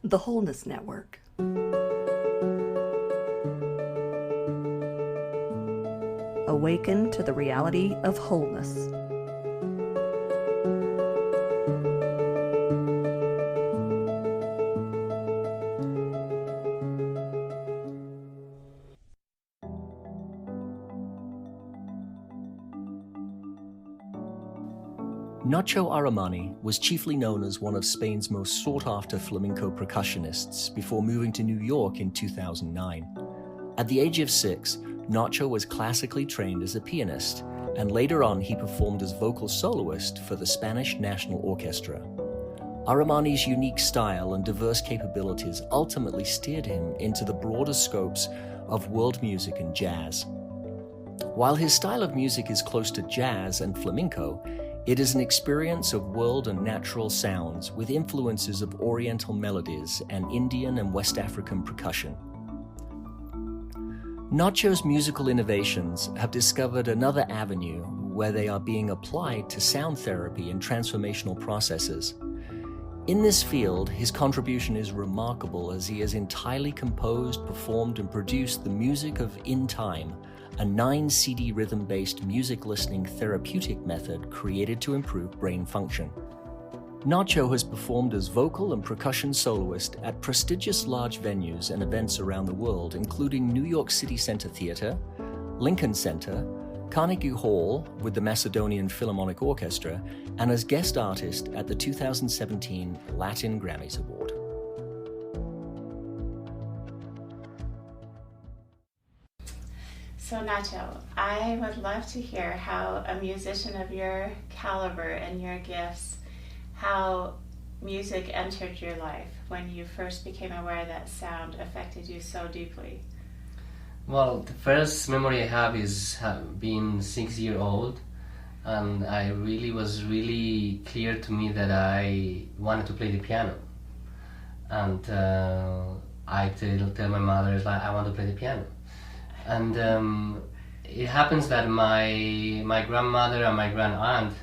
The Wholeness Network. Awaken to the reality of wholeness. Nacho Arimany was chiefly known as one of Spain's most sought-after flamenco percussionists before moving to New York in 2009. At the age of 6, Nacho was classically trained as a pianist, and later on he performed as vocal soloist for the Spanish National Orchestra. Arimany's unique style and diverse capabilities ultimately steered him into the broader scopes of world music and jazz. While his style of music is close to jazz and flamenco, it is an experience of world and natural sounds with influences of Oriental melodies and Indian and West African percussion. Nacho's musical innovations have discovered another avenue where they are being applied to sound therapy and transformational processes. In this field, his contribution is remarkable as he has entirely composed, performed, and produced the music of In Time, a 9-CD rhythm-based music listening therapeutic method created to improve brain function. Nacho has performed as vocal and percussion soloist at prestigious large venues and events around the world, including New York City Center Theater, Lincoln Center, Carnegie Hall with the Macedonian Philharmonic Orchestra, and as guest artist at the 2017 Latin Grammys Award. So Nacho, I would love to hear how a musician of your caliber and your gifts, how music entered your life when you first became aware that sound affected you so deeply. Well, the first memory I have is being 6 years old, and it was really clear to me that I wanted to play the piano. And I tell my mother, like, I want to play the piano. And it happens that my grandmother and my grand aunt,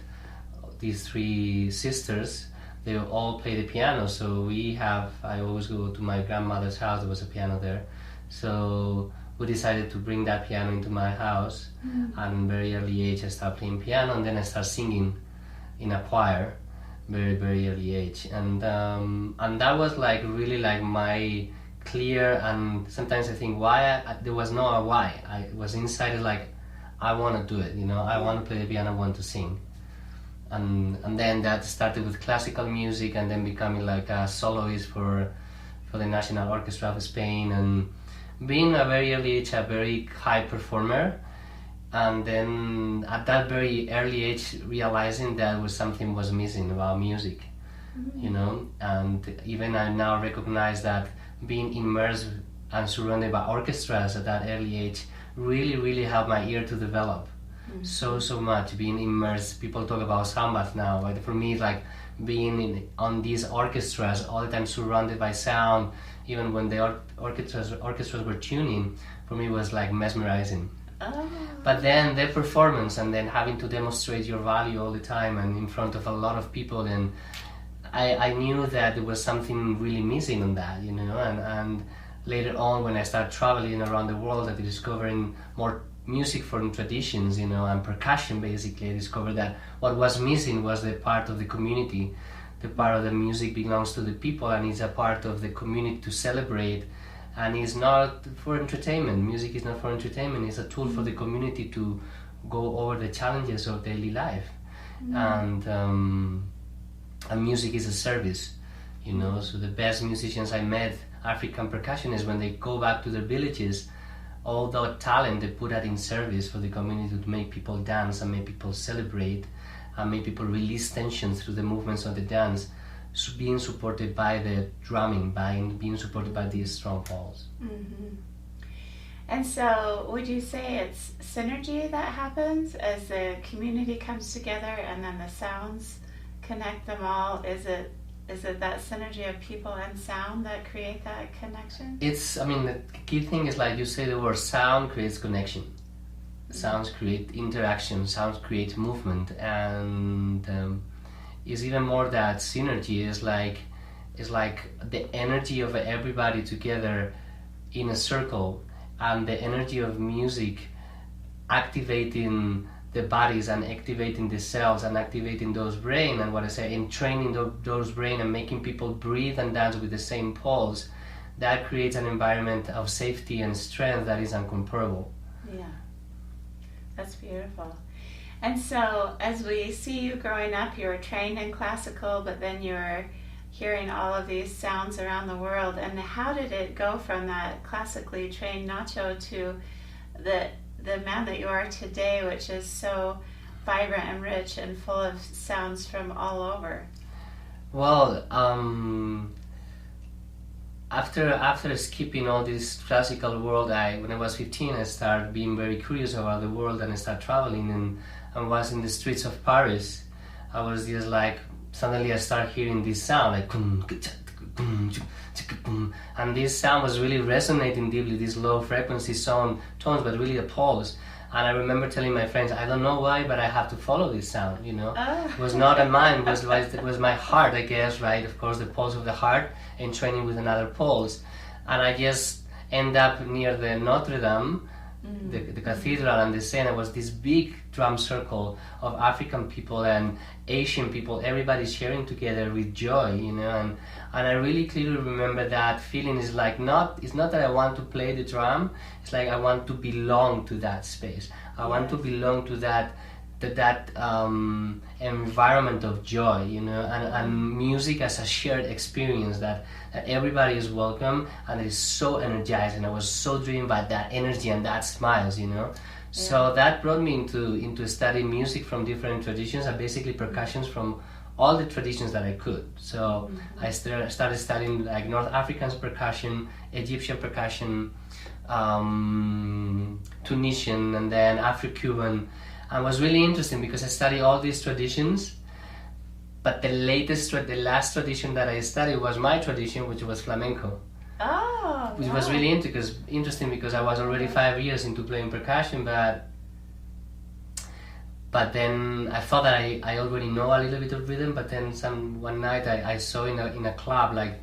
these 3 sisters, they all play the piano. So I always go to my grandmother's house. There was a piano there, so we decided to bring that piano into my house. And very early age I started playing piano, and then I started singing in a choir, very early age. And that was like really like my clear, and sometimes I think there was no why. I was inside like, I want to do it, I want to play the piano, I want to sing. And then that started with classical music, and then becoming like a soloist for the National Orchestra of Spain, and being a very early age a very high performer. And then at that very early age realizing that something was missing about music, and even I now recognize that being immersed and surrounded by orchestras at that early age really helped my ear to develop so much. Being immersed, people talk about sound bath now, but for me it's like being on these orchestras all the time, surrounded by sound, even when the orchestras were tuning, for me was like mesmerizing. But then the performance, and then having to demonstrate your value all the time and in front of a lot of people, and I knew that there was something really missing on that, and later on when I started traveling around the world and discovering more music from traditions, and percussion basically, I discovered that what was missing was the part of the community. The part of the music belongs to the people and is a part of the community to celebrate, and it's not for entertainment. Music is not for entertainment, it's a tool for the community to go over the challenges of daily life. And music is a service, so the best musicians I met, African percussionists, when they go back to their villages, all the talent they put that in service for the community to make people dance and make people celebrate and make people release tension through the movements of the dance, being supported by the drumming, being supported by these strong balls. And so would you say it's synergy that happens as the community comes together and then the sounds connect them all? Is it that synergy of people and sound that create that connection? The key thing is, like you say, the word sound creates connection. Sounds create interaction, sounds create movement, and it's even more that synergy is like is like the energy of everybody together in a circle, and the energy of music activating the bodies and activating the cells and activating those brain, and what I say, in training those brain and making people breathe and dance with the same pulse, that creates an environment of safety and strength that is incomparable. Yeah, that's beautiful. And so as we see you growing up, you were trained in classical, but then you were hearing all of these sounds around the world. And how did it go from that classically trained Nacho to the man that you are today, which is so vibrant and rich and full of sounds from all over? Well, after skipping all this classical world, when I was 15, I started being very curious about the world, and I started traveling, and was in the streets of Paris. I was just like, suddenly I started hearing this sound, like, and this sound was really resonating deeply, these low frequency tones, but really a pulse. And I remember telling my friends, I don't know why, but I have to follow this sound, you know. It was not a mind, it was my heart, I guess, right? Of course, the pulse of the heart, and training with another pulse. And I just end up near the Notre Dame, the cathedral, and the Seine was this big drum circle of African people and Asian people, everybody sharing together with joy, you know. And I really clearly remember that feeling. Is like it's not that I want to play the drum, it's like I want to belong to that space. I want to belong to that environment of joy, you know, and music as a shared experience, that everybody is welcome and it is so energized, and I was so driven by that energy and that smiles, you know. So that brought me into studying music from different traditions, and basically percussions from all the traditions that I could. So I started studying like North African percussion, Egyptian percussion, Tunisian, and then Afro-Cuban. And it was really interesting because I studied all these traditions, but the last tradition that I studied was my tradition, which was flamenco. Oh, which was really interesting because I was already 5 years into playing percussion, but then I thought that I already know a little bit of rhythm. But then one night I saw in a club like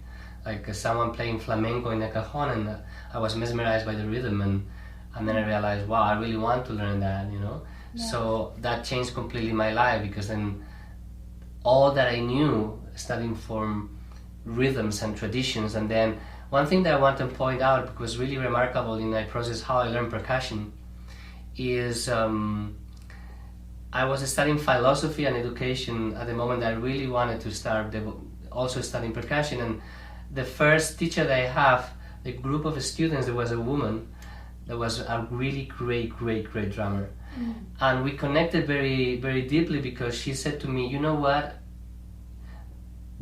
someone playing flamenco in a cajon, and I was mesmerized by the rhythm, and then I realized, wow, I really want to learn that, you know. Yeah. So that changed completely my life, because then all that I knew studying from rhythms and traditions. And then one thing that I want to point out, because was really remarkable in my process how I learned percussion, is I was studying philosophy and education at the moment that I really wanted to start also studying percussion. And the first teacher that I have, the group of students, there was a woman that was a really great drummer. And we connected very, very deeply, because she said to me, you know what,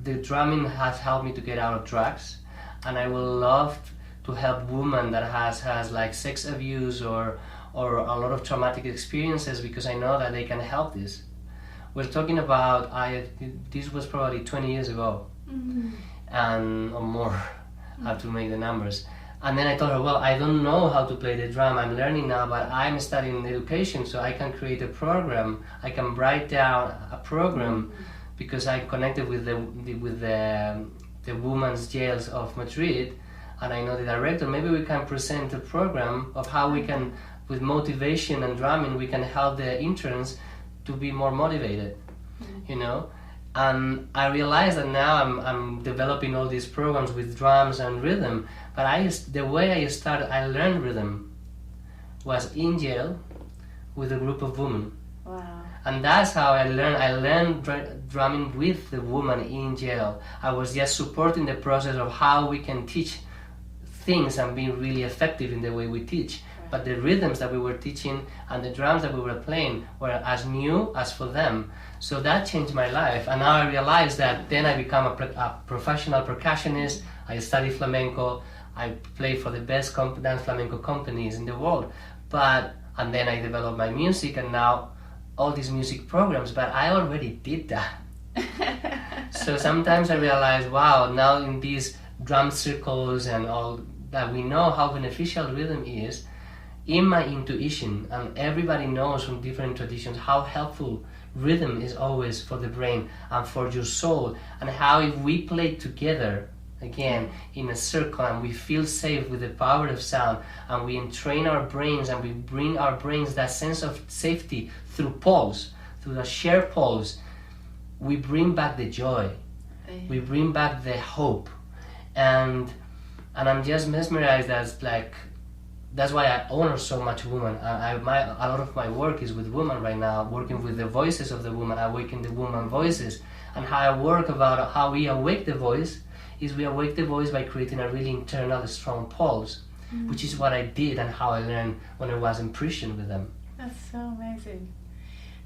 the drumming has helped me to get out of drugs, and I would love to help women that has like sex abuse or a lot of traumatic experiences, because I know that they can help this. We're talking about, this was probably 20 years ago, and or more. I have to make the numbers. And then I told her, well, I don't know how to play the drum. I'm learning now, but I'm studying education, so I can create a program. I can write down a program, because I connected with the women's jails of Madrid, and I know the director. Maybe we can present a program of how we can, with motivation and drumming, we can help the interns to be more motivated, you know. And I realized that now I'm developing all these programs with drums and rhythm. But the way I learned rhythm was in jail with a group of women. Wow. And that's how I learned. I learned drumming with the woman in jail. I was just supporting the process of how we can teach things and be really effective in the way we teach. But the rhythms that we were teaching and the drums that we were playing were as new as for them. So that changed my life. And now I realized that then I become a professional percussionist. I study flamenco. I play for the best dance flamenco companies in the world. And then I developed my music, and now all these music programs, but I already did that. So sometimes I realize, wow, now in these drum circles and all that, we know how beneficial rhythm is in my intuition, and everybody knows from different traditions how helpful rhythm is always for the brain and for your soul, and how if we play together again in a circle and we feel safe with the power of sound, and we entrain our brains and we bring our brains that sense of safety through pulse, through the shared pulse, we bring back the joy, we bring back the hope, and I'm just mesmerized. That's why I honor so much women. A lot of my work is with women right now, working with the voices of the women, awaken the woman voices, and how I work about how we awake the voice is we awake the voice by creating a really internal strong pulse, which is what I did and how I learned when I was in prison with them. That's so amazing.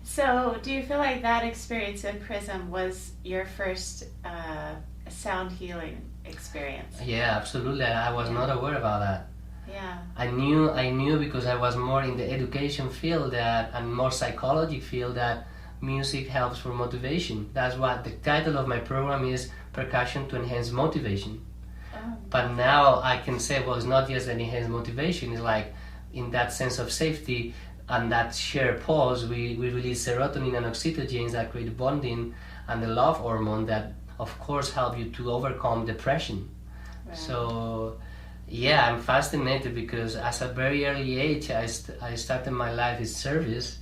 So do you feel like that experience in prison was your first sound healing experience? Yeah, absolutely. I was not aware about that. Yeah. I knew because I was more in the education field and more psychology field that music helps for motivation. That's what the title of my program is, Percussion to Enhance Motivation. Oh. But now I can say, well, it's not just an enhanced motivation, it's like in that sense of safety and that shared pulse, we release serotonin and oxytocin that create bonding, and the love hormone that of course help you to overcome depression. Right. So yeah, I'm fascinated because at a very early age I started my life in service,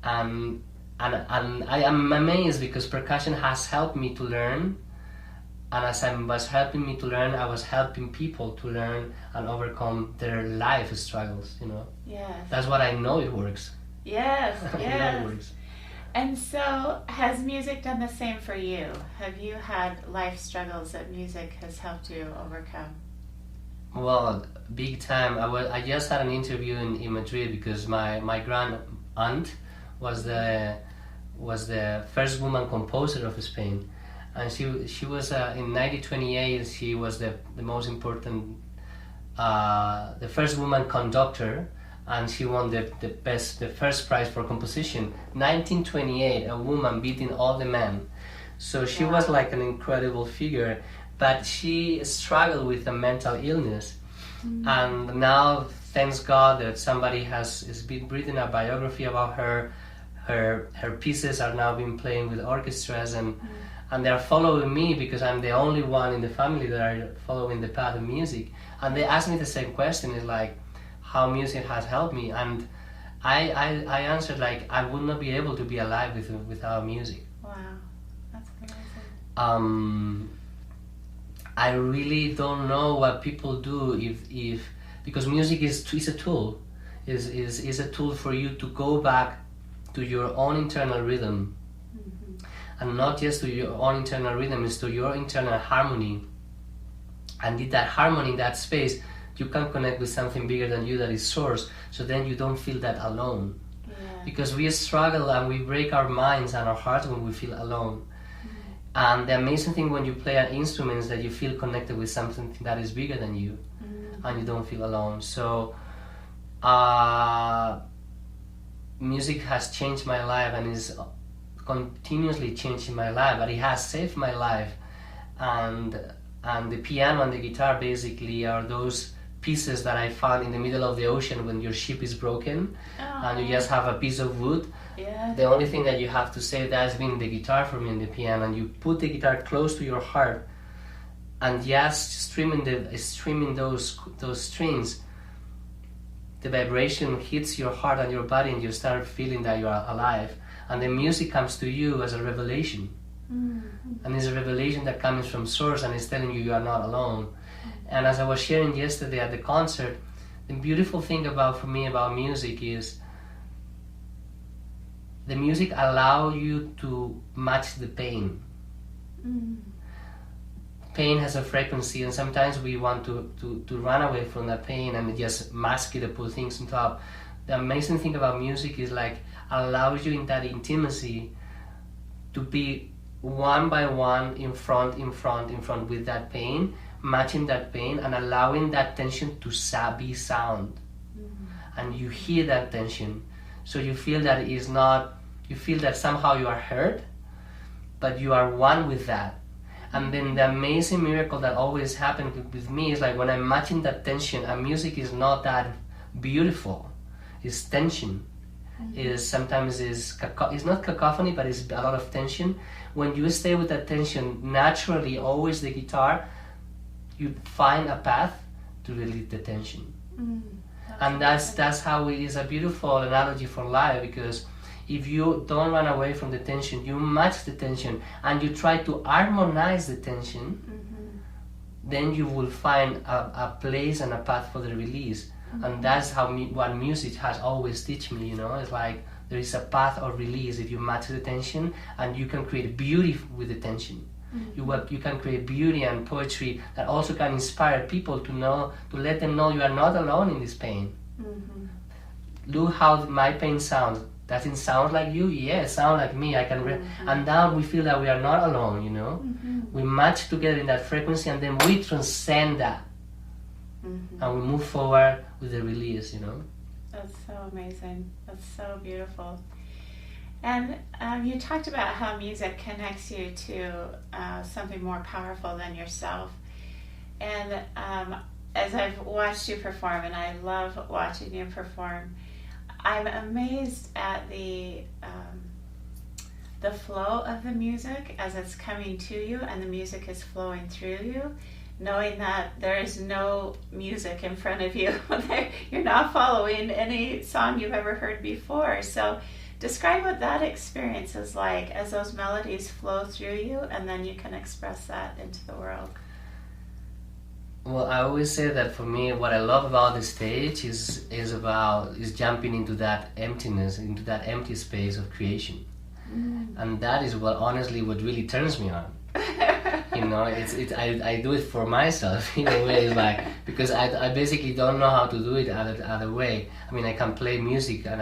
and I am amazed because percussion has helped me to learn, and as I was helping me to learn, I was helping people to learn and overcome their life struggles, you know. Yes. That's what I know it works. Yes, I yes. know it works. And so, has music done the same for you? Have you had life struggles that music has helped you overcome? Well, big time. I just had an interview in Madrid because my grand aunt was the first woman composer of Spain, and she was in 1928. She was the most important, the first woman conductor, and she won the first prize for composition. 1928, a woman beating all the men. So she was like an incredible figure, but she struggled with a mental illness. And now, thanks God that somebody has been written a biography about her. Her pieces are now being played with orchestras, and they're following me because I'm the only one in the family that are following the path of music. And they asked me the same question, is like, how music has helped me, and I answered like I would not be able to be alive without music. Wow, that's amazing. I really don't know what people do if because music is a tool, is a tool for you to go back to your own internal rhythm, and not just to your own internal rhythm, is to your internal harmony, and in that harmony, in that space, you can connect with something bigger than you that is source, so then you don't feel that alone. Yeah. Because we struggle and we break our minds and our hearts when we feel alone. And the amazing thing when you play an instrument is that you feel connected with something that is bigger than you, and you don't feel alone. So music has changed my life and is continuously changing my life, but it has saved my life. And the piano and the guitar basically are those pieces that I found in the middle of the ocean when your ship is broken and you just have a piece of wood. Yeah. The only thing that you have to save that has been the guitar for me and the piano, and you put the guitar close to your heart and just streaming those strings, the vibration hits your heart and your body, and you start feeling that you are alive, and the music comes to you as a revelation. And it's a revelation that comes from source and is telling you are not alone. And as I was sharing yesterday at the concert, the beautiful thing for me about music is the music allows you to match the pain. Pain has a frequency, and sometimes we want to run away from that pain and just mask it and put things on top. The amazing thing about music is like allows you in that intimacy to be one by one in front with that pain, matching that pain and allowing that tension to be sound. And you hear that tension, so you feel that you feel that somehow you are hurt, but you are one with that. And then the amazing miracle that always happens with me is like when I'm matching that tension, and music is not that beautiful, it's tension. is sometimes it's not cacophony, but it's a lot of tension. When you stay with that tension, naturally, always the guitar, you find a path to release the tension. And that's how it is a beautiful analogy for life, because if you don't run away from the tension, you match the tension and you try to harmonize the tension, then you will find a place and a path for the release. And that's what music has always taught me, you know. It's like there is a path of release if you match the tension, and you can create beauty with the tension. You can create beauty and poetry that also can inspire people to let them know you are not alone in this pain. Look how my pain sounds. Does it sound like you? Yeah, it sounds like me. I can and now we feel that we are not alone, you know. We match together in that frequency, and then we transcend that. And we move forward with the release, you know. That's so amazing. That's so beautiful. And you talked about how music connects you to something more powerful than yourself. And as I've watched you perform, and I love watching you perform, I'm amazed at the flow of the music as it's coming to you, and the music is flowing through you, knowing that there is no music in front of you. You're not following any song you've ever heard before. So describe what that experience is like as those melodies flow through you, and then you can express that into the world. Well, I always say that for me, what I love about the stage is jumping into that emptiness, into that empty space of creation, and that is what really turns me on. You know, I do it for myself in a way, like, because I basically don't know how to do it other way. I mean, I can play music and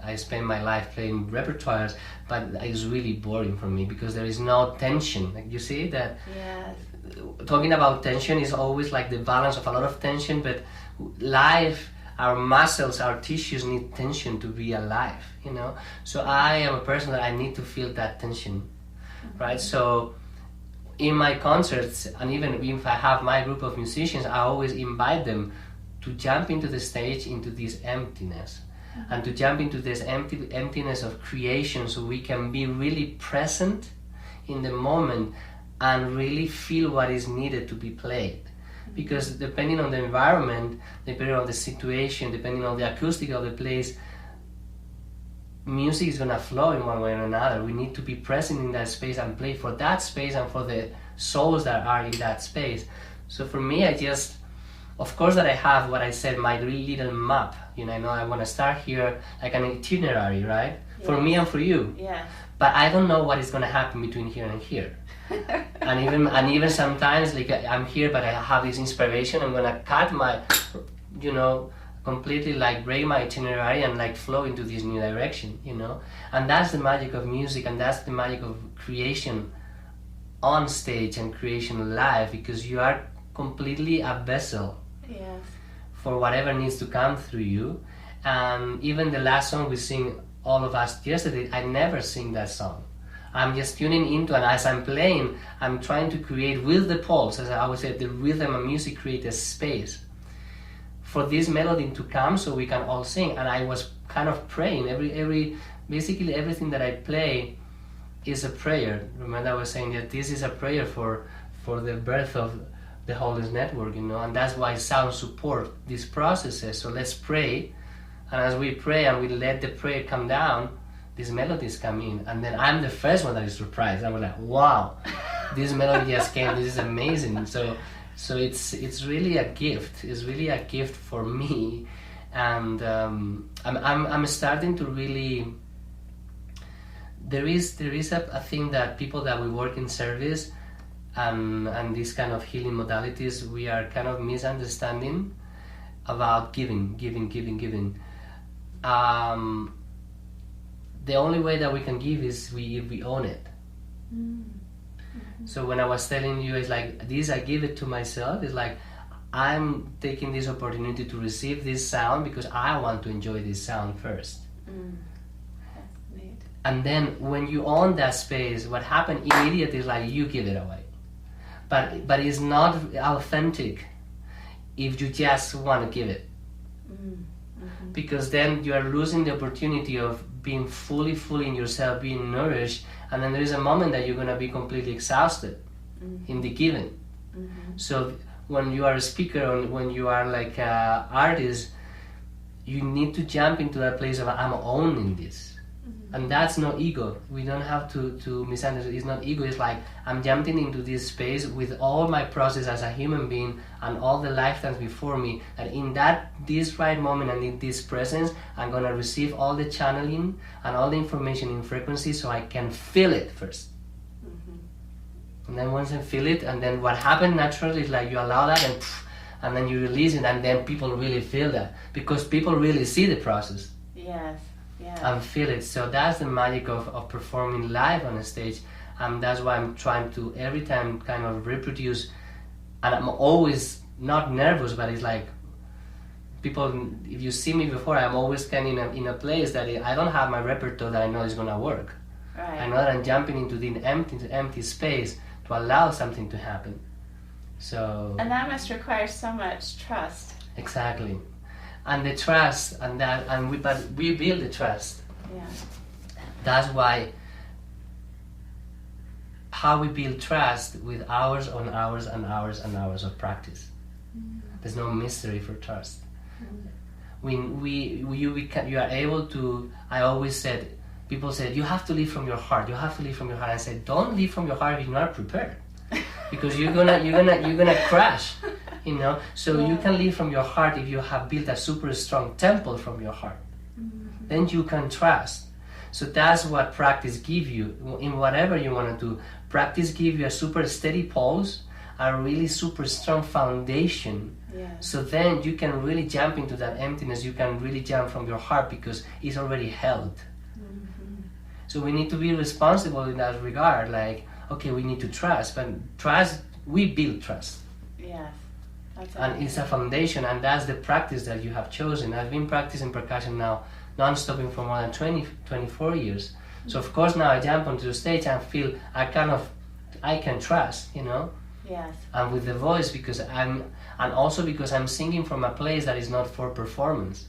I spend my life playing repertoires, but it's really boring for me because there is no tension. Like, you see that? Yes. Talking about tension is always like the balance of a lot of tension, but life, our muscles, our tissues need tension to be alive, you know. So I am a person that I need to feel that tension, right? So in my concerts, and even if I have my group of musicians, I always invite them to jump into the stage, into this emptiness, and to jump into this emptiness of creation, so we can be really present in the moment and really feel what is needed to be played. Because depending on the environment, depending on the situation, depending on the acoustic of the place, music is going to flow in one way or another. We need to be present in that space and play for that space and for the souls that are in that space. So for me, of course that I have what I said, my little map. You know, I know I want to start here, like an itinerary, right? Yes. For me and for you. Yeah. But I don't know what is going to happen between here and here. and even sometimes, like, I'm here, but I have this inspiration. I'm going to cut my, you know, completely, like, break my itinerary and, like, flow into this new direction, you know. And that's the magic of music, and that's the magic of creation on stage and creation live, because you are completely a vessel. Yes. For whatever needs to come through you. And even the last song we sing, all of us, yesterday, I never sing that song. I'm just tuning into, and as I'm playing, I'm trying to create with the pulse, as I always say, the rhythm and music create a space for this melody to come so we can all sing. And I was kind of praying. Basically everything that I play is a prayer. Remember, I was saying that this is a prayer for the birth of the Wholeness Network, you know, and that's why sound support these processes. So let's pray, and as we pray and we let the prayer come down, these melodies come in, and then I'm the first one that is surprised. I was like, wow, this melody just came, this is amazing. So it's really a gift. It's really a gift for me, and I'm starting to really. There is a thing that people that we work in service and these kind of healing modalities, we are kind of misunderstanding about giving. The only way that we can give is if we own it. So when I was telling you, it's like this, I give it to myself. It's like I'm taking this opportunity to receive this sound because I want to enjoy this sound first. That's neat. And then when you own that space, what happens immediately is like you give it away. But it's not authentic if you just want to give it. because then you are losing the opportunity of being fully in yourself, being nourished, and then there is a moment that you're going to be completely exhausted in the giving. So when you are a speaker or when you are like an artist, you need to jump into that place of I'm owning this. And that's not ego. We don't have to misunderstand. It's not ego. It's like I'm jumping into this space with all my process as a human being and all the lifetimes before me. And in this right moment and in this presence, I'm gonna receive all the channeling and all the information in frequency, so I can feel it first. And then once I feel it, and then what happened naturally is like you allow that, and then you release it, and then people really feel that because people really see the process. Yes. And feel it. So that's the magic of performing live on a stage, and that's why I'm trying to every time kind of reproduce. And I'm always not nervous, but it's like people, if you see me before, I'm always kind of in a place that I don't have my repertoire that I know is gonna work. Right. I know that I'm jumping into the empty space to allow something to happen. So. And that must require so much trust. Exactly. And the trust, but we build the trust. Yeah. That's why how we build trust with hours on hours and hours and hours of practice. There's no mystery for trust. When you are able to. I always said, people said you have to live from your heart. You have to live from your heart. I said, don't live from your heart if you're not prepared, because you're gonna crash. You know, so you can live from your heart if you have built a super strong temple from your heart. Then you can trust. So that's what practice gives you in whatever you want to do. Practice gives you a super steady pulse, a really super strong foundation. Yes. So then you can really jump into that emptiness. You can really jump from your heart because it's already held. So we need to be responsible in that regard. Like, okay, we need to trust, but trust, we build trust. Yes. And it's a foundation, and that's the practice that you have chosen. I've been practicing percussion now non-stopping for more than 24 years. So of course now I jump onto the stage and feel I can trust, you know. Yes. And with the voice, and also because I'm singing from a place that is not for performance.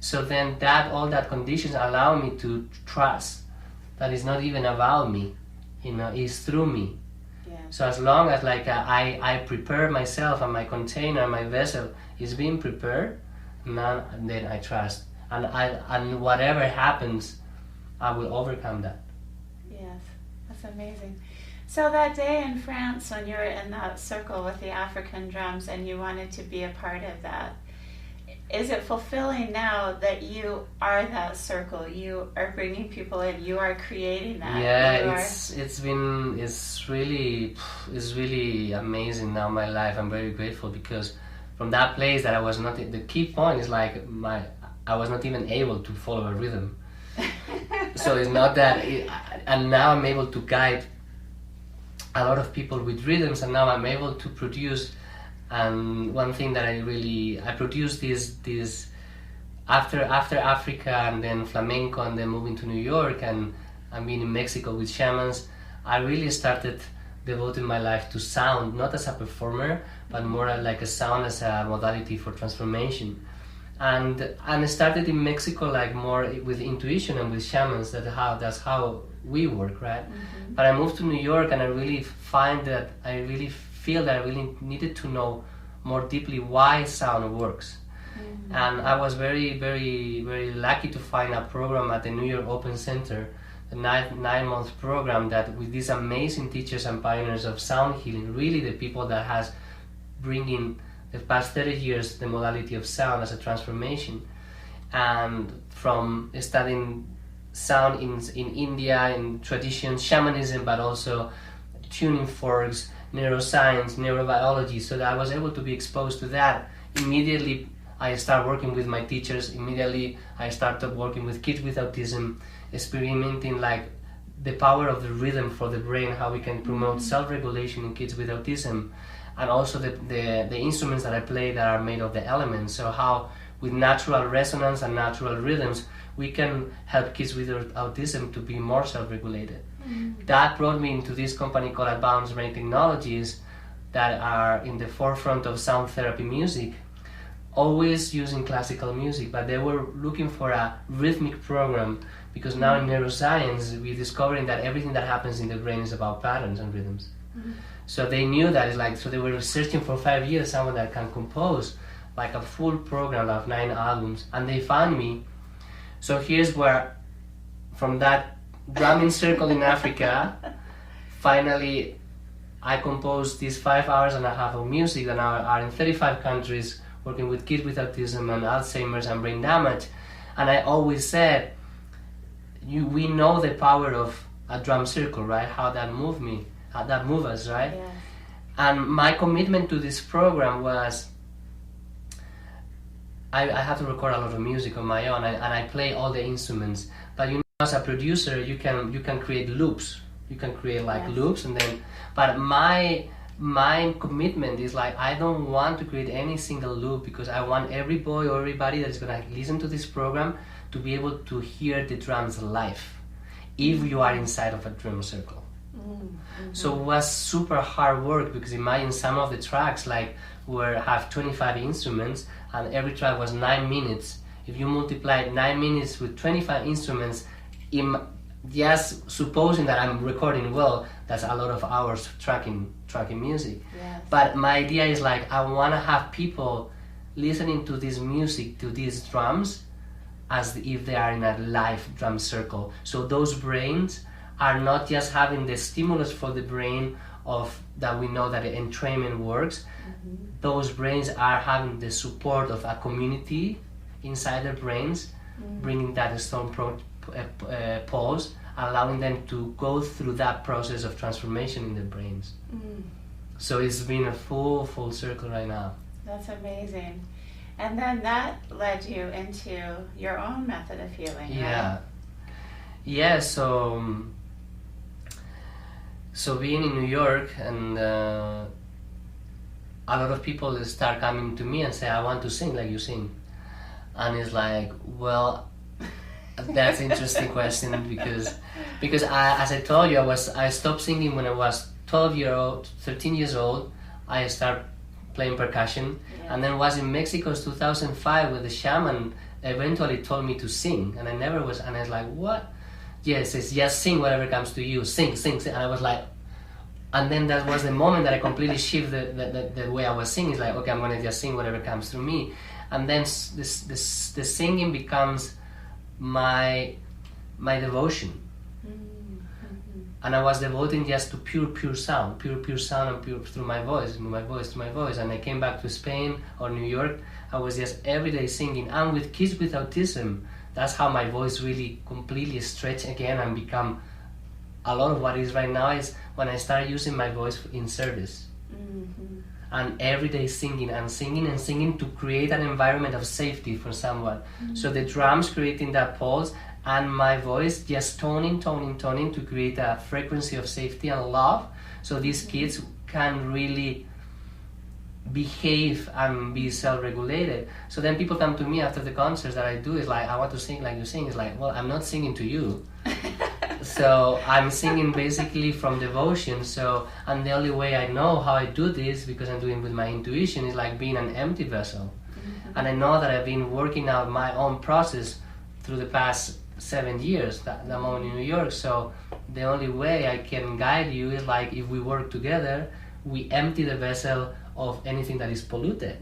So then all that conditions allow me to trust that it's not even about me, you know, it's through me. So as long as like I prepare myself and my container, my vessel is being prepared, then I trust, and whatever happens, I will overcome that. Yes, that's amazing. So that day in France when you were in that circle with the African drums and you wanted to be a part of that, is it fulfilling now that you are that circle? You are bringing people in. You are creating that. Yeah, it's really amazing now. My life, I'm very grateful because from that place that I was not. The key point is like I was not even able to follow a rhythm. So it's not that, and now I'm able to guide a lot of people with rhythms, and now I'm able to produce. And one thing that I produced this after Africa and then flamenco and then moving to New York and being in Mexico with shamans, I really started devoting my life to sound, not as a performer, but more like a sound as a modality for transformation. And I started in Mexico like more with intuition and with shamans. That's how we work, right? But I moved to New York and I really feel that I really needed to know more deeply why sound works. And I was very, very, very lucky to find a program at the New York Open Center, a 9-month program that with these amazing teachers and pioneers of sound healing, really the people that has bringing the past 30 years the modality of sound as a transformation. And from studying sound in India, in tradition, shamanism, but also tuning forks, neuroscience, neurobiology, so that I was able to be exposed to that. Immediately I started working with my teachers, immediately I started working with kids with autism, experimenting like the power of the rhythm for the brain, how we can promote self-regulation in kids with autism, and also the instruments that I play that are made of the elements, so how with natural resonance and natural rhythms we can help kids with autism to be more self-regulated. That brought me into this company called Advanced Brain Technologies that are in the forefront of sound therapy music. always using classical music, but they were looking for a rhythmic program, because now in neuroscience we're discovering that everything that happens in the brain is about patterns and rhythms. So they knew that. It's like, so they were searching for 5 years someone that can compose like a full program of 9 albums, and they found me. So here's where, from that drumming circle in Africa, finally I composed these 5 hours and a half of music that now are in 35 countries, working with kids with autism and Alzheimer's and brain damage. And I always said, we know the power of a drum circle, right? How that moved me, how that moved us, right? Yeah. And my commitment to this program was, I have to record a lot of music on my own, and I play all the instruments. But you know, as a producer, you can create loops. You can create like loops, and then. But my commitment is like, I don't want to create any single loop, because I want every boy or everybody that's gonna listen to this program to be able to hear the drums live, if you are inside of a drum circle. So it was super hard work, because imagine some of the tracks like have 25 instruments, and every track was 9 minutes. If you multiply 9 minutes with 25 instruments, just supposing that I'm recording well, that's a lot of hours tracking music. Yes. But my idea is like, I want to have people listening to this music, to these drums, as if they are in a live drum circle. So those brains are not just having the stimulus for the brain of that we know that entrainment works. Those brains are having the support of a community inside their brains, bringing that strong pulse, allowing them to go through that process of transformation in their brains. So it's been a full circle right now. That's amazing. And then that led you into your own method of healing, right? Yeah, so being in New York, and a lot of people start coming to me and say, I want to sing like you sing. And it's like, well, that's an interesting question, because as I told you, I stopped singing when I was 13 years old. I started playing percussion, and then was in Mexico 2005, where the shaman eventually told me to sing, and I never was, and I was like, what? Yes, it's just sing whatever comes to you, sing, and I was like, and then that was the moment that I completely shifted the way I was singing. It's like, okay, I'm gonna just sing whatever comes through me, and then the singing becomes my devotion. And I was devoting just to pure sound, and pure through my voice, and I came back to Spain or New York. I was just every day singing, and with kids with autism, that's how my voice really completely stretched again and become a lot of what it is right now. Is when I started using my voice in service. And every day singing to create an environment of safety for someone. So the drums creating that pulse, and my voice just toning to create a frequency of safety and love, so these kids can really behave and be self-regulated. So then people come to me after the concerts that I do, is like, I want to sing like you sing. It's like, well, I'm not singing to you. So I'm singing basically from devotion. So, and the only way I know how I do this, because I'm doing with my intuition, is like being an empty vessel. And I know that I've been working out my own process through the past 7 years that I'm in New York. So the only way I can guide you is like, if we work together, we empty the vessel of anything that is polluted.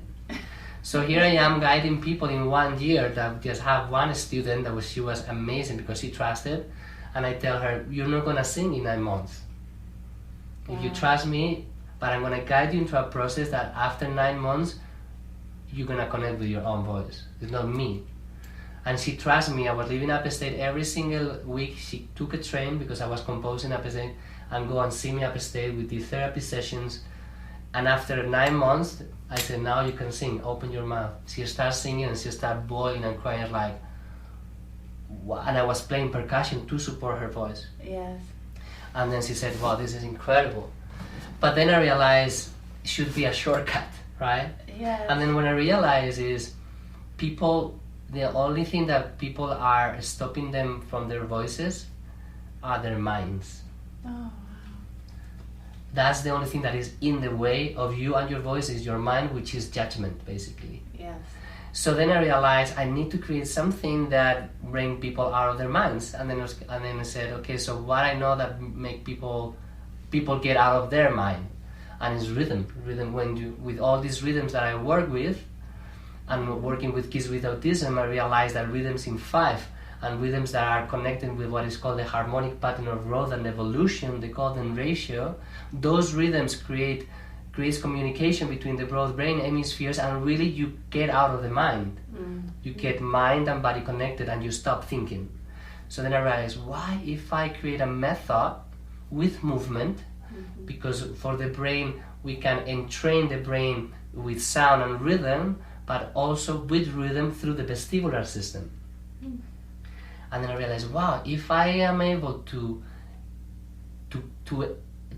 So here I am guiding people in 1 year, that just have one student that she was amazing because she trusted, and I tell her, you're not gonna sing in 9 months. If you trust me, but I'm gonna guide you into a process that after 9 months, you're gonna connect with your own voice. It's not me. And she trusts me. I was living upstate every single week. She took a train, because I was composing upstate, and go and see me upstate with the therapy sessions. And after 9 months, I said, now you can sing, open your mouth. She started singing, and she started bawling and crying like, wow. And I was playing percussion to support her voice. Yes. And then she said, wow, this is incredible. But then I realized it should be a shortcut, right? Yes. And then what I realized is the only thing that people are stopping them from their voices are their minds. Oh, wow. that's the only thing that is in the way of you and your voice is your mind, which is judgment, basically. Yes. So then I realized I need to create something that bring people out of their minds, and then I said, okay, so what I know that make people get out of their mind, and it's rhythm. When you, with all these rhythms that I work with, and working with kids with autism, I realized that rhythms in 5 and rhythms that are connected with what is called the harmonic pattern of growth and evolution, the golden ratio, those rhythms creates communication between the broad brain hemispheres, and really you get out of the mind. You get mind and body connected, and you stop thinking. So then I realized, why if I create a method with movement, because for the brain we can entrain the brain with sound and rhythm, but also with rhythm through the vestibular system. And then I realized, wow, if I am able to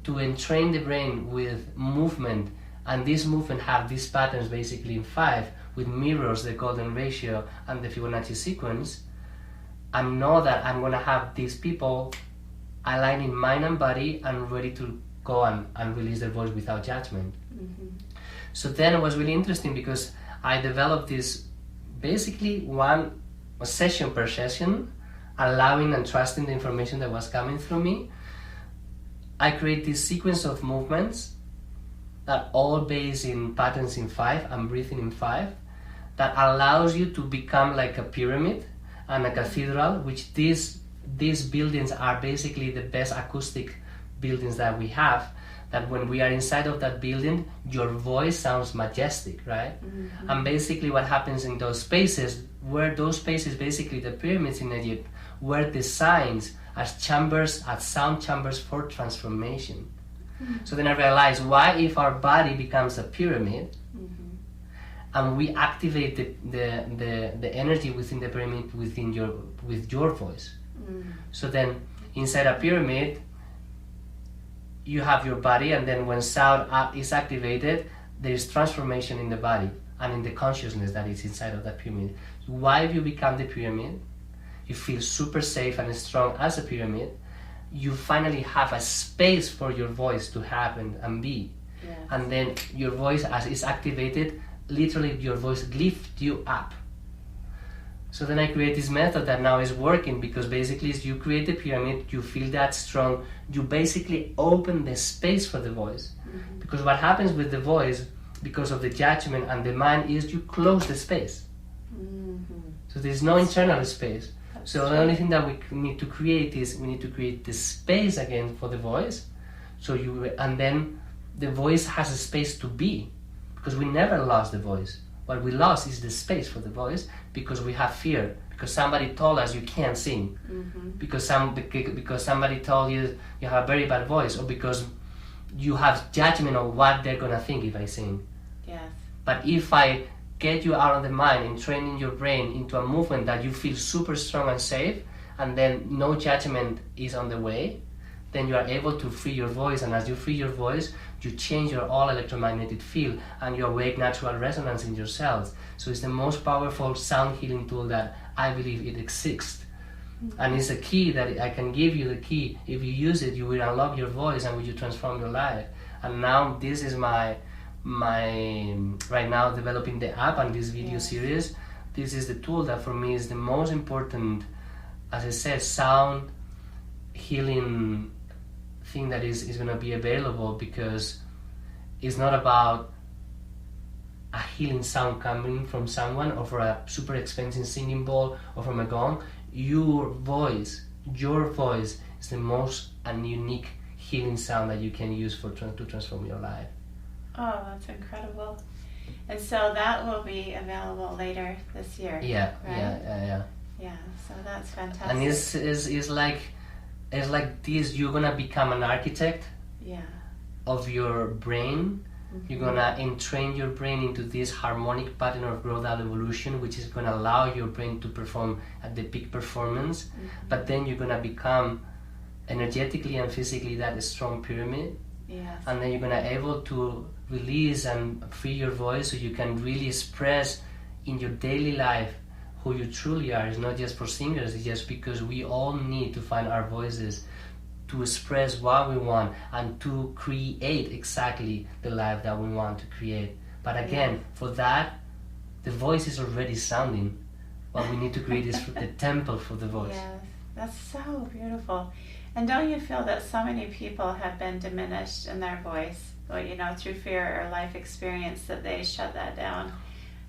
entrain the brain with movement, and this movement have these patterns basically in 5, with mirrors, the golden ratio, and the Fibonacci sequence, I know that I'm going to have these people aligning mind and body and ready to go and release their voice without judgment. So then it was really interesting because I developed this basically one session per session, allowing and trusting the information that was coming through me. I create this sequence of movements that all based in patterns in 5 and breathing in 5 that allows you to become like a pyramid and a cathedral, which these buildings are basically the best acoustic buildings that we have, that when we are inside of that building, your voice sounds majestic, right? And basically what happens in those spaces, basically the pyramids in Egypt, were designed as chambers, as sound chambers for transformation. So then I realized, why if our body becomes a pyramid and we activate the energy within the pyramid with your voice? So then inside a pyramid, you have your body, and then when sound is activated, there is transformation in the body and in the consciousness that is inside of that pyramid. Why you become the pyramid, you feel super safe and strong as a pyramid, you finally have a space for your voice to happen and be. Yes. And then your voice, as it's activated, literally your voice lifts you up. So then I create this method that now is working, because basically you create the pyramid, you feel that strong, you basically open the space for the voice. Because what happens with the voice, because of the judgment and the mind, is you close the space. So there's no internal space. So the only thing that we need to create is we need to create the space again for the voice. And then the voice has a space to be, because we never lost the voice. What we lost is the space for the voice, because we have fear, because somebody told us you can't sing, because somebody told you you have a very bad voice, or because you have judgment on what they're gonna think if I sing. Yes. But if I get you out of the mind and training your brain into a movement that you feel super strong and safe, and then no judgment is on the way, then you are able to free your voice, and as you free your voice, you change your all electromagnetic field and you awake natural resonance in your cells. So it's the most powerful sound healing tool that I believe it exists. And it's a key that I can give you the key. If you use it, you will unlock your voice and will you transform your life. And now this is my right now developing the app and this video series. This is the tool that for me is the most important, as I said, sound healing thing that is going to be available, because it's not about a healing sound coming from someone or for a super expensive singing bowl or from a gong. Your voice is the most and unique healing sound that you can use to transform your life. Oh, that's incredible. And so that will be available later this year. Yeah, right? Yeah, so that's fantastic. And it's like this, you're gonna become an architect of your brain. You're gonna entrain your brain into this harmonic pattern of growth and evolution, which is gonna allow your brain to perform at the peak performance. But then you're gonna become energetically and physically that strong pyramid. Yes. And then you're gonna able to release and free your voice, so you can really express in your daily life who you truly are. It's not just for singers, it's just because we all need to find our voices to express what we want and to create exactly the life that we want to create. But again, for that, the voice is already sounding. What we need to create is the temple for the voice. Yes, that's so beautiful. And don't you feel that so many people have been diminished in their voice, through fear or life experience, that they shut that down?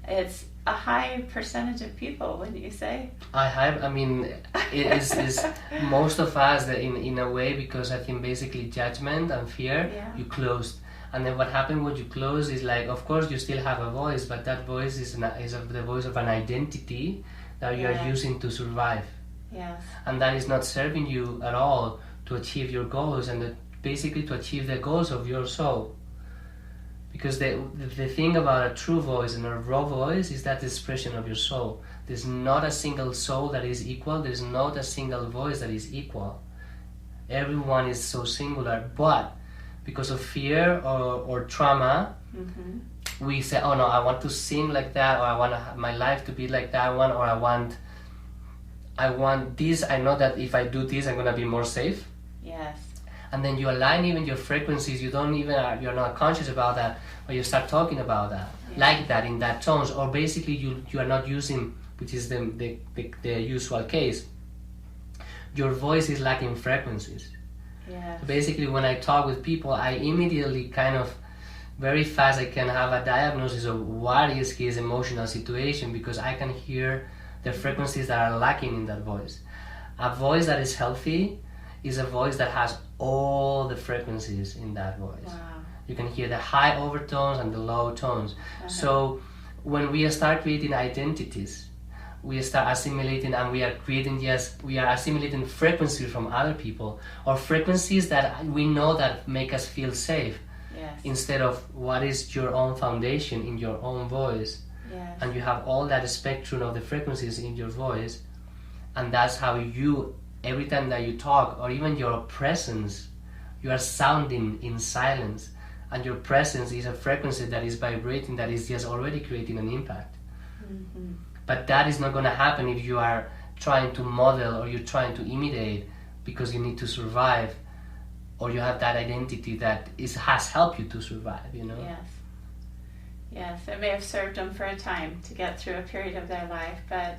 It's a high percentage of people, wouldn't you say? I mean, it is most of us that in a way, because I think basically judgment and fear, you closed. And then what happened when you close is like, of course you still have a voice, but that voice is the voice of an identity that you are using to survive. Yes. And that is not serving you at all to achieve your goals and basically to achieve the goals of your soul. Because the thing about a true voice and a raw voice is that the expression of your soul. There's not a single soul that is equal. There's not a single voice that is equal. Everyone is so singular, but because of fear or trauma, we say, oh no, I want to sing like that, or I want my life to be like that one, or I want this. I know that if I do this, I'm gonna be more safe. Yes. And then you align even your frequencies. You're not conscious about that, or you start talking about that like that in that tones, or basically you are not using, which is the usual case. Your voice is lacking frequencies. Yes. So basically, when I talk with people, I immediately kind of very fast I can have a diagnosis of what is his emotional situation, because I can hear the frequencies that are lacking in that voice. A voice that is healthy is a voice that has all the frequencies in that voice. Wow. You can hear the high overtones and the low tones. So when we start creating identities, we start assimilating, and we are assimilating frequencies from other people, or frequencies that we know that make us feel safe. Yes. Instead of what is your own foundation in your own voice. Yes. And you have all that spectrum of the frequencies in your voice, and that's how you, every time that you talk, or even your presence, you are sounding in silence, and your presence is a frequency that is vibrating, that is just already creating an impact. But that is not going to happen if you are trying to model, or you're trying to imitate because you need to survive, or you have that identity that has helped you to survive, Yes. Yes, it may have served them for a time to get through a period of their life, but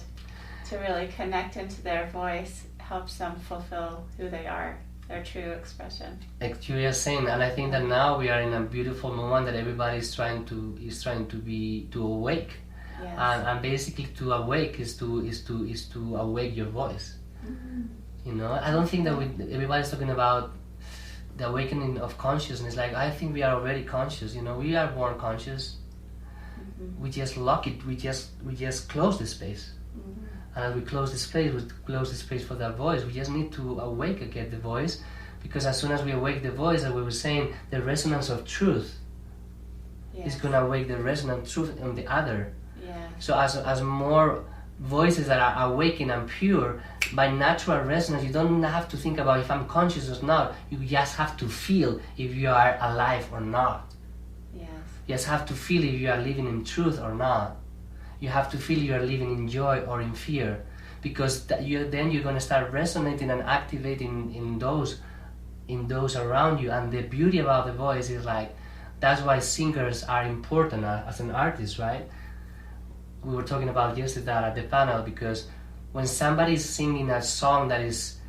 to really connect into their voice helps them fulfill who they are, their true expression. Like you are saying, and I think that now we are in a beautiful moment that everybody is trying to awake. Yes. And basically to awake is to awake your voice. I don't think that everybody's talking about the awakening of consciousness. Like, I think we are already conscious. We are born conscious. We just lock it. We just close the space. And as we close the space, we close the space for that voice. We just need to awake again the voice, because as soon as we awake the voice, as we were saying, the resonance of truth is going to awake the resonant truth on the other. Yeah. So as more voices that are awakened and pure, by natural resonance, you don't have to think about if I'm conscious or not. You just have to feel if you are alive or not. Yes. You just have to feel if you are living in truth or not. You have to feel you are living in joy or in fear, because then you're going to start resonating and activating in those around you. And the beauty about the voice is like, that's why singers are important as an artist, right? We were talking about yesterday at the panel, because when somebody is singing a song that is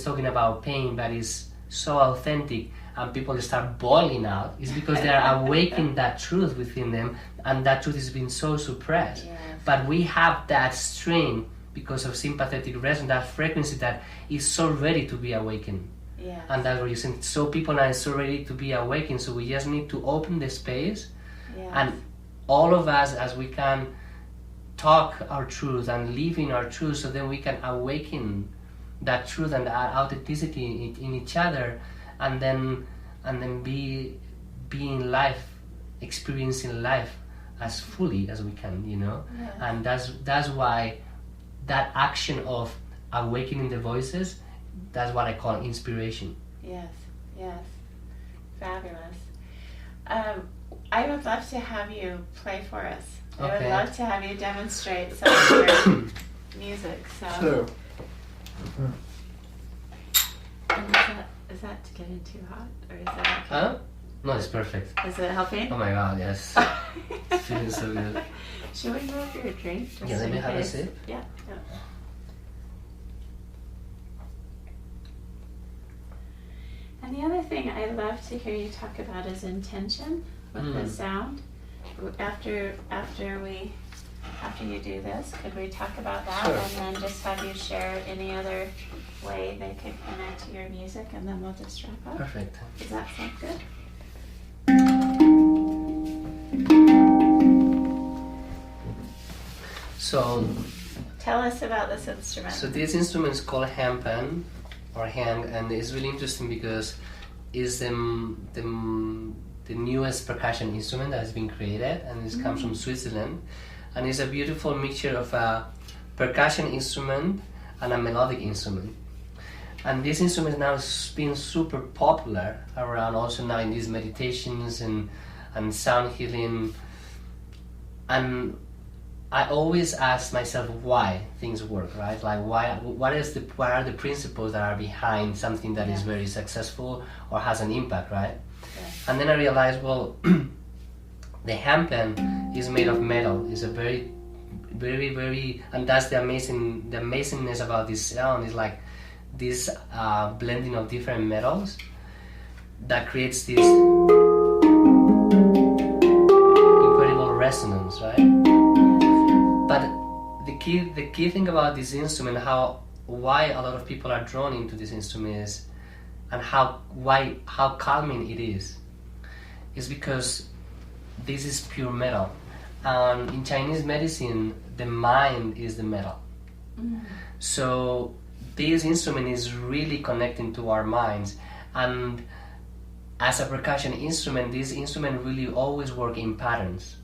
talking about pain, but is so authentic, and people start bawling out, it's because they are awakening that truth within them, and that truth is being so suppressed. Yes. But we have that string because of sympathetic resonance, that frequency that is so ready to be awakened. Yes. And that's what you're saying. So people are so ready to be awakened, so we just need to open the space. Yes. And all of us, as we can, talk our truth and live in our truth, so then we can awaken that truth and that authenticity in each other, and then be in life, experiencing life as fully as we can, Yes. And that's why that action of awakening the voices, that's what I call inspiration. Yes, yes. Fabulous. I would love to have you play for us. I would Okay. love to have you demonstrate some of your music. So. Sure. And that getting too hot, or is that okay? Huh? No, it's perfect. Is it helping? Oh my god, yes. It's feeling so good. Should we move your drink? Just Yeah, let me in have a case? sip. Yeah. And the other thing I love to hear you talk about is intention with the sound. After you do this, could we talk about that? Sure. And then just have you share any other way they could connect to your music, and then we'll just wrap up. Perfect. Does that sound good? So, Tell us about this instrument. so this instrument is called handpan or hand, and it's really interesting because it's the newest percussion instrument that has been created, and it comes from Switzerland, and it's a beautiful mixture of a percussion instrument and a melodic instrument. And this instrument now has been super popular around, also now in these meditations and sound healing. And I always ask myself why things work, right? Like what are the principles that are behind something that is very successful or has an impact, right? Yes. And then I realized, well, the handpan is made of metal. It's a very, very, and that's the amazingness about this sound is like this blending of different metals that creates this incredible resonance, right? But the key thing about this instrument, why a lot of people are drawn into this instrument is, and how calming it is because this is pure metal. In Chinese medicine, the mind is the metal. So this instrument is really connecting to our minds, and as a percussion instrument, this instrument really always works in patterns.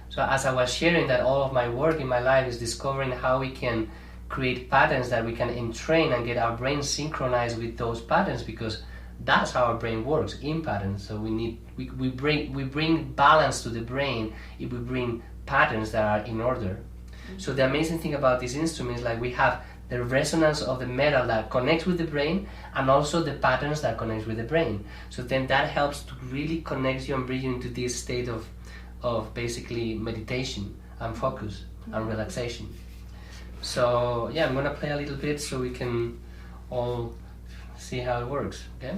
So as I was sharing that all of my work in my life is discovering how we can create patterns that we can entrain and get our brain synchronized with those patterns, because that's how our brain works, in patterns. So we bring balance to the brain if we bring patterns that are in order. So the amazing thing about this instrument is like we have the resonance of the metal that connects with the brain, and also the patterns that connect with the brain. So then that helps to really connect you and bring you into this state of basically meditation and focus and relaxation. So yeah, I'm gonna play a little bit so we can all see how it works, okay?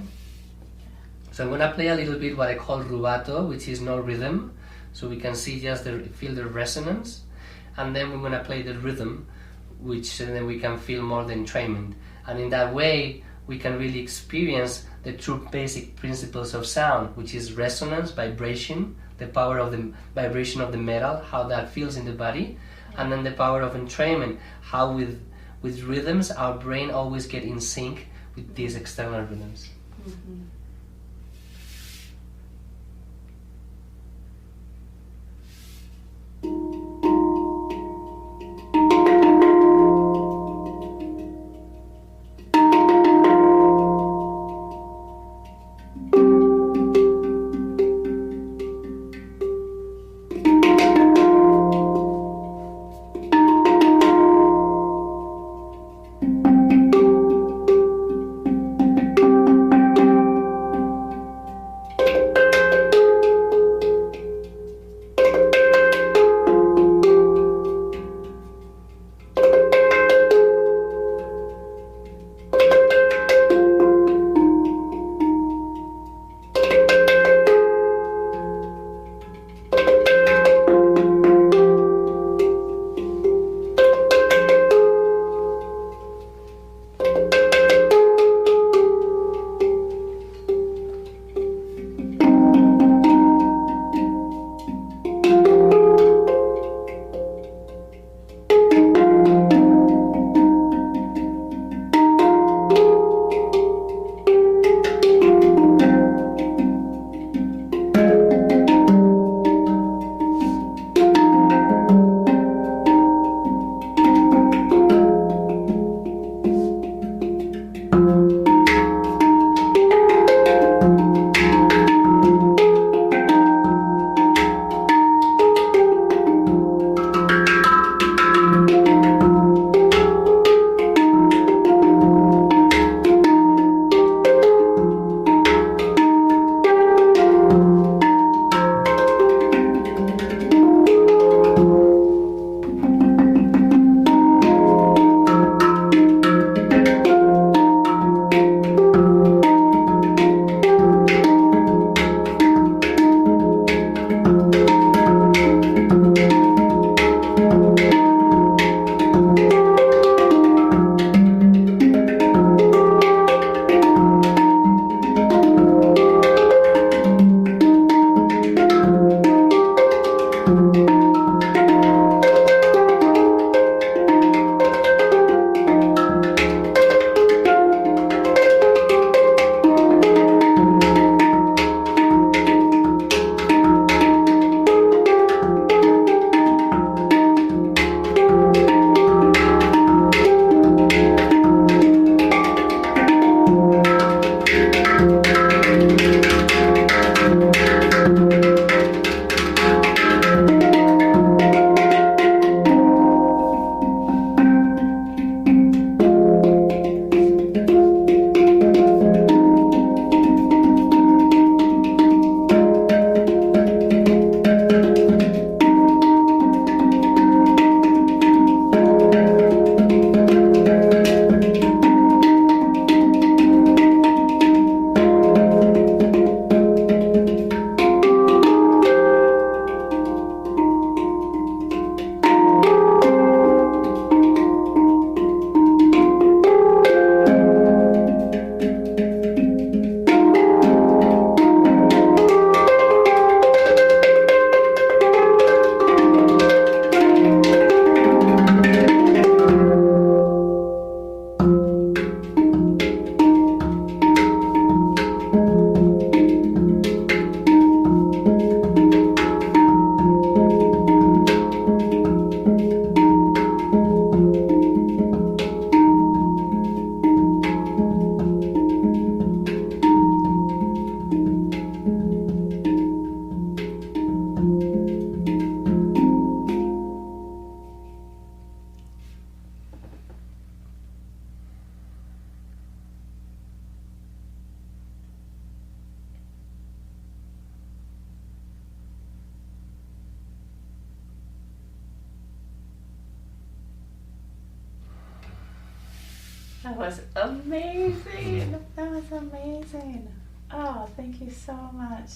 So I'm gonna play a little bit what I call rubato, which is no rhythm, so we can see just feel the resonance, and then we're gonna play the rhythm, which then we can feel more the entrainment, and in that way we can really experience the true basic principles of sound, which is resonance, vibration, the power of the vibration of the metal, how that feels in the body, and then the power of entrainment, how with rhythms our brain always get in sync with these external rhythms. That was amazing. That was amazing. Oh, thank you so much.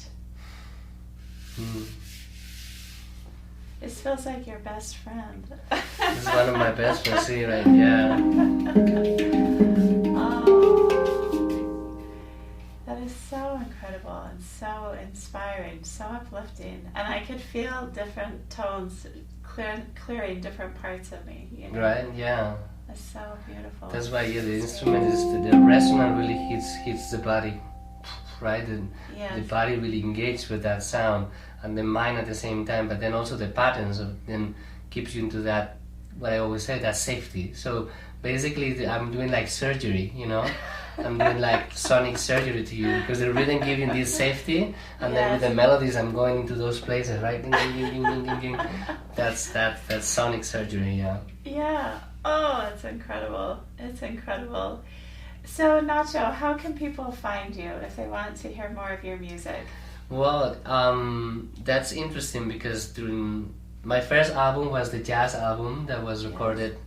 This feels like your best friend. This is one of my best friends here, right? Yeah. Oh, that is so incredible and so inspiring, so uplifting. And I could feel different tones clearing different parts of me. You know? Right? Yeah. It's so beautiful. That's why the instrument is the resonance really hits the body, right? The body really engaged with that sound, and the mind at the same time. But then also the patterns then keeps you into that, what I always say, that safety. So basically, I'm doing like surgery, you know. I'm doing like sonic surgery to you, because the rhythm gives you this safety, and then with the melodies, I'm going into those places, right? Ding, ding, ding, ding, ding, ding. That's sonic surgery, yeah. Yeah. Oh, it's incredible. It's incredible. So, Nacho, how can people find you if they want to hear more of your music? Well, that's interesting, because during my first album was the jazz album that was recorded in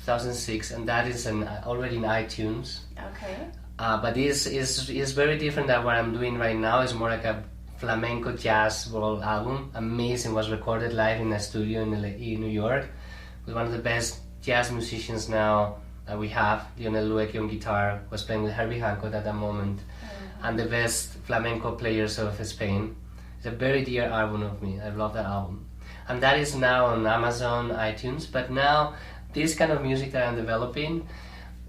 2006, and that is already in iTunes. Okay. But this is very different than what I'm doing right now. It's more like a flamenco jazz world album. Amazing. Was recorded live in a studio in New York with one of the best jazz musicians now that we have. Lionel Lueke on guitar, was playing with Herbie Hancock at that moment, and the best flamenco players of Spain. It's a very dear album of me. I love that album, and that is now on Amazon, iTunes. But now this kind of music that I'm developing,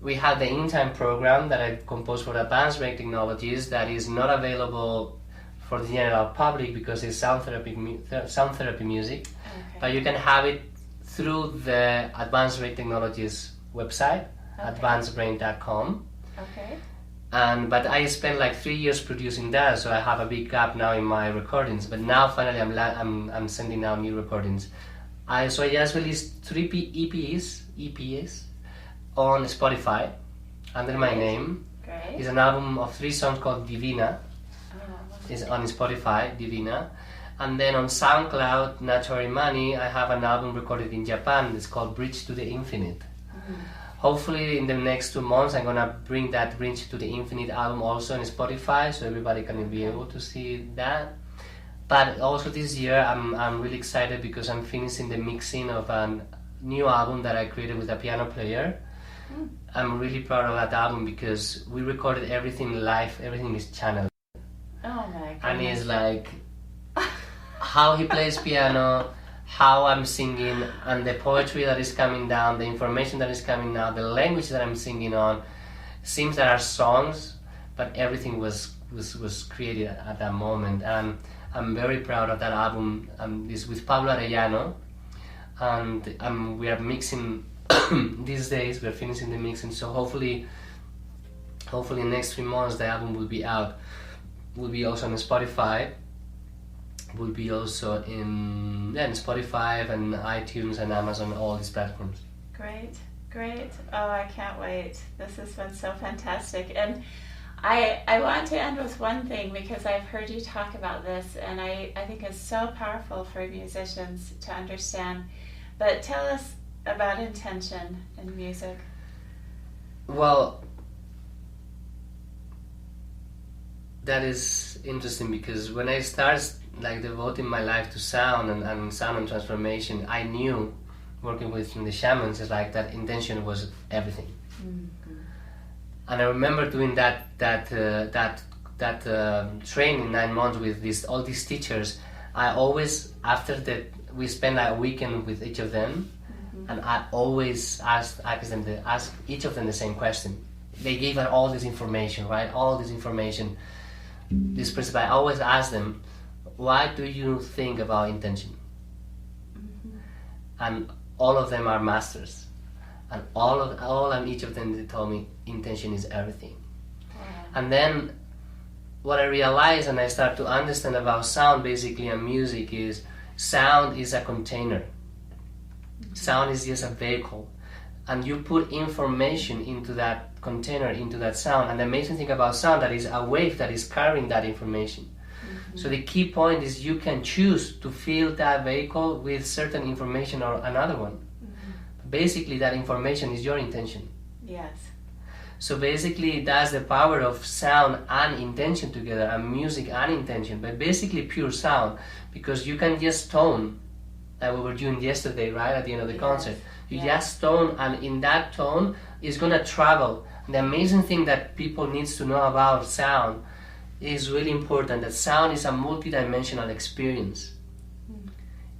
we have the In-Time program that I composed for Advanced Brain Technologies that is not available for the general public because it's sound therapy music, but you can have it through the Advanced Brain Technologies website, advancedbrain.com. Okay. But I spent like 3 years producing that, so I have a big gap now in my recordings. But now finally I'm sending out new recordings. I just released 3 EPs on Spotify under my name. Great. It's an album of 3 songs called Divina. It's on Spotify, Divina. And then on SoundCloud, Nacho Arimany, I have an album recorded in Japan. It's called Bridge to the Infinite. Hopefully in the next 2 months I'm gonna bring that Bridge to the Infinite album also on Spotify, so everybody can be able to see that. But also this year I'm really excited because I'm finishing the mixing of a new album that I created with a piano player. I'm really proud of that album because we recorded everything live, everything is channeled. Oh my goodness. And it's like how he plays piano, how I'm singing, and the poetry that is coming down, the information that is coming out, the language that I'm singing on. Seems that are songs, but everything was created at that moment. And I'm very proud of that album. It's with Pablo Arellano, and we are mixing these days. We're finishing the mixing, so hopefully in the next 3 months the album will be out. Will be also on Spotify. Will be also in Spotify and iTunes and Amazon, all these platforms. Great. Oh, I can't wait. This has been so fantastic. And I want to end with one thing, because I've heard you talk about this, and I think it's so powerful for musicians to understand. But tell us about intention in music. Well, that is interesting, because when I started devoting my life to sound and sound and transformation, I knew, working with the shamans, is like that intention was everything. And I remember doing that training 9 months with all these teachers. I always, after that, we spent a weekend with each of them, and I always asked each of them the same question. They gave us all this information, right? All this information. This principle, I always ask them, why do you think about intention? And all of them are masters, and each of them, they told me intention is everything. And then what I realized, and I start to understand about sound basically and music, is sound is a container. Sound is just a vehicle, and you put information into that container, into that sound. And the amazing thing about sound, that is a wave that is carrying that information. So the key point is you can choose to fill that vehicle with certain information or another one. Basically, that information is your intention. Yes. So basically that's the power of sound and intention together, and music and intention, but basically pure sound, because you can just tone, like we were doing yesterday, right, at the end of the concert. You just tone, and in that tone is going to travel. And the amazing thing that people needs to know about sound is really important, that sound is a multidimensional experience.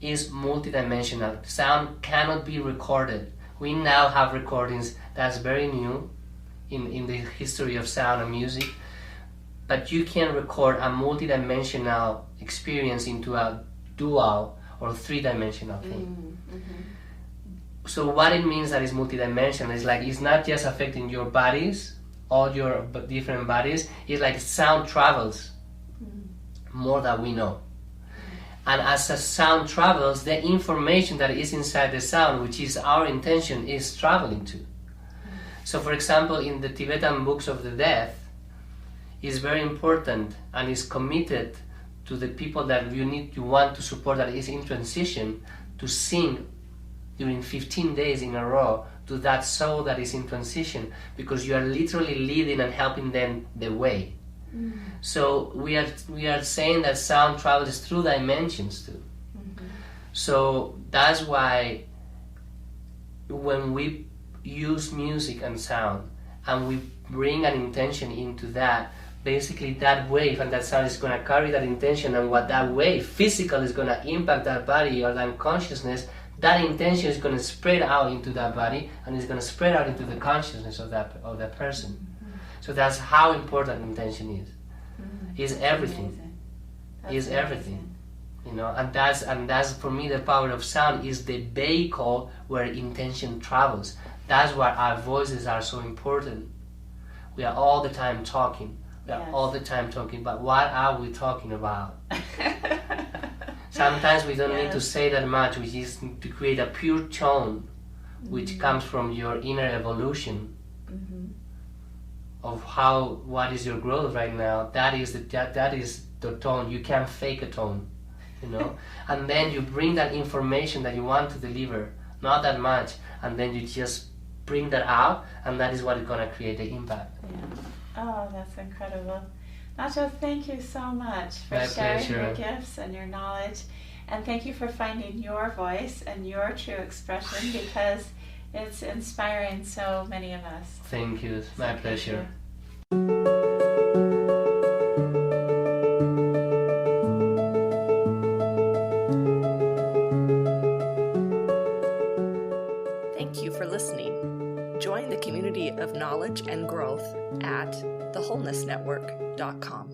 Is multidimensional. Sound cannot be recorded. We now have recordings that's very new in the history of sound and music, but you can record a multidimensional experience into a dual or three-dimensional thing. So what it means that it's multidimensional is like it's not just affecting your bodies, all your different bodies. It's like sound travels more than we know. And as the sound travels, the information that is inside the sound, which is our intention, is traveling too. So for example, in the Tibetan books of the death, is very important and is committed to the people that you want to support that is in transition, to sing during 15 days in a row to that soul that is in transition, because you are literally leading and helping them the way. So we are saying that sound travels through dimensions too. So that's why when we use music and sound and we bring an intention into that, basically that wave and that sound is going to carry that intention, and what that wave physical is going to impact that body or that consciousness, that intention is going to spread out into that body and is going to spread out into the consciousness of that person. So that's how important intention is. Is everything. Is everything. You know, and that's for me the power of sound is the vehicle where intention travels. That's why our voices are so important. We are all the time talking. We are all the time talking, but what are we talking about? Sometimes we don't need to say that much. We just need to create a pure tone, which comes from your inner evolution of what is your growth right now. That is the tone. You can't fake a tone, you know. And then you bring that information that you want to deliver, not that much, and then you just bring that out, and that is what is gonna create the impact. Oh, that's incredible. Nacho, thank you so much for sharing your gifts and your knowledge. And thank you for finding your voice and your true expression, because it's inspiring so many of us. Thank you. It's my pleasure. Thank you for listening. Join the community of knowledge and growth at thewholenessnetwork.com.